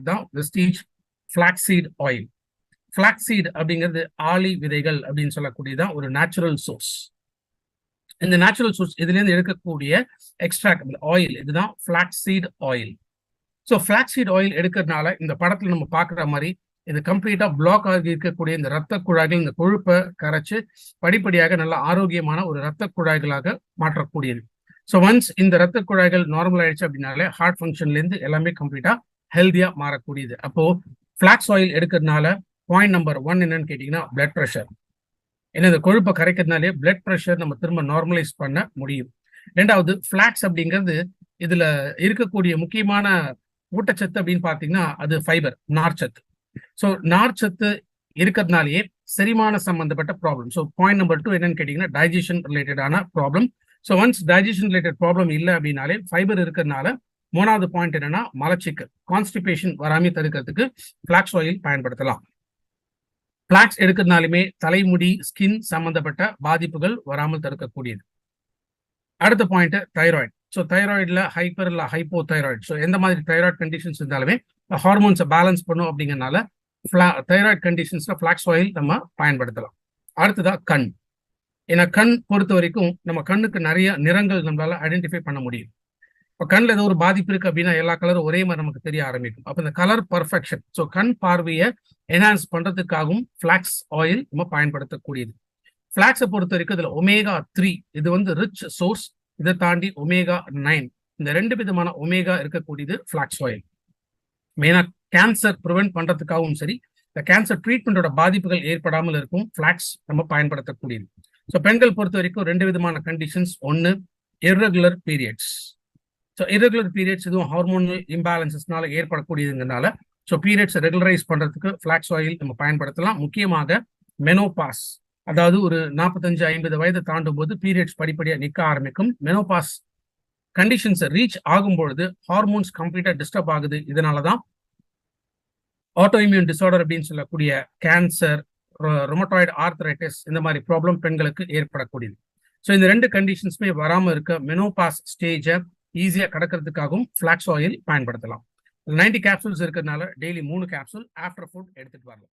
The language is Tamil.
ப்ராடக்ட் தான் வெஸ்டீஜ் ஃபிளாக்ஸீட் ஆயில். ஃபிளாக்ஸீட் அப்படிங்கிறது ஆளி விதைகள் அப்படின்னு சொல்லக்கூடியதான் ஒரு நேச்சுரல் சோர்ஸ். இந்த நேச்சுரல் சோர்ஸ் இதுலேருந்து எடுக்கக்கூடிய எக்ஸ்ட்ராக்ட் ஆயில் இதுதான் ஃபிளாக்ஸீட் ஆயில். ஸோ ஃபிளாக்ஸீட் ஆயில் எடுக்கிறதுனால இந்த படத்தில் நம்ம பார்க்குற மாதிரி இது கம்ப்ளீட்டாக பிளாக் ஆகி இருக்கக்கூடிய இந்த ரத்த குழாய்கள் இந்த கொழுப்பை கரைச்சு படிப்படியாக நல்ல ஆரோக்கியமான ஒரு ரத்த குழாய்களாக மாற்றக்கூடியது. ஸோ ஒன்ஸ் இந்த ரத்த குழாய்கள் நார்மல் ஆயிடுச்சு அப்படின்னாலே ஹார்ட் ஃபங்க்ஷன்லேருந்து எல்லாமே கம்ப்ளீட்டாக ஹெல்த்தியாக மாறக்கூடியது. அப்போ ஃபிளாக்ஸ் ஆயில் எடுக்கிறதுனால பாயிண்ட் நம்பர் 1 என்னன்னு கேட்டிங்கன்னா பிளட் ப்ரெஷர். ஏன்னா இந்த கொழுப்பை கரைக்கிறதுனாலே பிளட் ப்ரெஷர் நம்ம திரும்ப நார்மலைஸ் பண்ண முடியும். ரெண்டாவது ஃபிளாக்ஸ் அப்படிங்கிறது இதுல இருக்கக்கூடிய முக்கியமான ஊட்டச்சத்து அப்படின்னு பார்த்தீங்கன்னா அது ஃபைபர், நார்ச்சத்து. ஸோ நார்ச்சத்து இருக்கிறதுனாலேயே செரிமான சம்பந்தப்பட்ட ப்ராப்ளம். ஸோ பாயிண்ட் நம்பர் 2 என்னன்னு கேட்டிங்கன்னா டைஜஷன் ரிலேட்டடான problem. So once digestion related problem இல்லை அப்படின்னாலே ஃபைபர் இருக்கிறதுனால மூணாவது பாயிண்ட் என்னன்னா மலச்சிக்கல், கான்ஸ்டிபேஷன் வராமல் தடுக்கிறதுக்கு ஃபிளாக்ஸ் ஆயில் பயன்படுத்தலாம். ஃபிளாக்ஸ் எடுக்கிறதுனாலுமே தலைமுடி, ஸ்கின் சம்பந்தப்பட்ட பாதிப்புகள் வராமல் தடுக்கக்கூடியது. அடுத்த பாயிண்ட் தைராய்டு. ஸோ தைராய்டில் ஹைப்பர் இல்லை ஹைப்போ தைராய்டு. ஸோ எந்த மாதிரி தைராய்டு கண்டிஷன்ஸ் இருந்தாலுமே ஹார்மோன்ஸை பேலன்ஸ் பண்ணும் அப்படிங்கிறனால தைராய்டு கண்டிஷன்ஸில் ஃபிளாக்ஸ் ஆயில் நம்ம பயன்படுத்தலாம். அடுத்ததாக கண். ஏன்னா கண் பொறுத்த வரைக்கும் நம்ம கண்ணுக்கு நிறைய நிறங்கள் நம்மளால ஐடென்டிஃபை பண்ண முடியும். இப்போ கண்ணில் ஏதோ ஒரு பாதிப்பு இருக்கு அப்படின்னா எல்லா கலரும் ஒரே மாதிரி நமக்கு தெரிய ஆரம்பிக்கும். அப்போ இந்த கலர் பர்ஃபெக்ஷன், ஸோ கண் பார்வையை என்ஹான்ஸ் பண்றதுக்காகவும் ஃபிளாக்ஸ் ஆயில் நம்ம பயன்படுத்தக்கூடியது. ஃபிளாக்ஸை பொறுத்த வரைக்கும் இதுல omega-3 இது வந்து ரிச் சோர்ஸ். இதை தாண்டி omega-9 இந்த 2 விதமான ஒமேகா இருக்கக்கூடியது ஃபிளாக்ஸ் ஆயில். மெயினா கேன்சர் ப்ரிவென்ட் பண்றதுக்காகவும் சரி, இந்த கேன்சர் ட்ரீட்மெண்டோட பாதிப்புகள் ஏற்படாமல் இருக்கும் ஃபிளாக்ஸ் நம்ம பயன்படுத்தக்கூடியது. ஸோ பெண்கள் பொறுத்த வரைக்கும் 2 விதமான கண்டிஷன்ஸ். ஒன்று irregular periods. So irregular periods இதுவும் ஹார்மோனல் இம்பேலன்சஸ்னால ஏற்படக்கூடியதுங்கிறதுனால ஸோ பீரியட்ஸ் ரெகுலரைஸ் பண்றதுக்கு ஃபிளாக்ஸ் ஆயில் நம்ம பயன்படுத்தலாம். முக்கியமாக மெனோபாஸ், அதாவது ஒரு 45-50 வயது தாண்டும் போது பீரியட்ஸ் படிப்படியாக நிற்க ஆரம்பிக்கும். மெனோபாஸ் கண்டிஷன்ஸ் ரீச் ஆகும் பொழுது ஹார்மோன்ஸ் கம்ப்ளீட்டா டிஸ்டர்ப் ஆகுது. இதனாலதான் ஆட்டோ இம்யூன் டிசார்டர் அப்படின்னு சொல்லக்கூடிய கேன்சர், ரொமட்டாய்டு ஆர்த்ரைட்டிஸ் இந்த மாதிரி ப்ராப்ளம் பெண்களுக்கு ஏற்படக்கூடியது. ஸோ இந்த 2 கண்டிஷன்ஸுமே வராமல் இருக்க மெனோபாஸ் ஸ்டேஜை ஈஸியாக கடக்கிறதுக்காகவும் ஃபிளாக்ஸ் ஆயில் பயன்படுத்தலாம். 90 கேப்சூல்ஸ் இருக்கிறதுனால டெய்லி 3 கேப்சூல் ஆஃப்டர் ஃபுட் எடுத்துட்டு வரலாம்.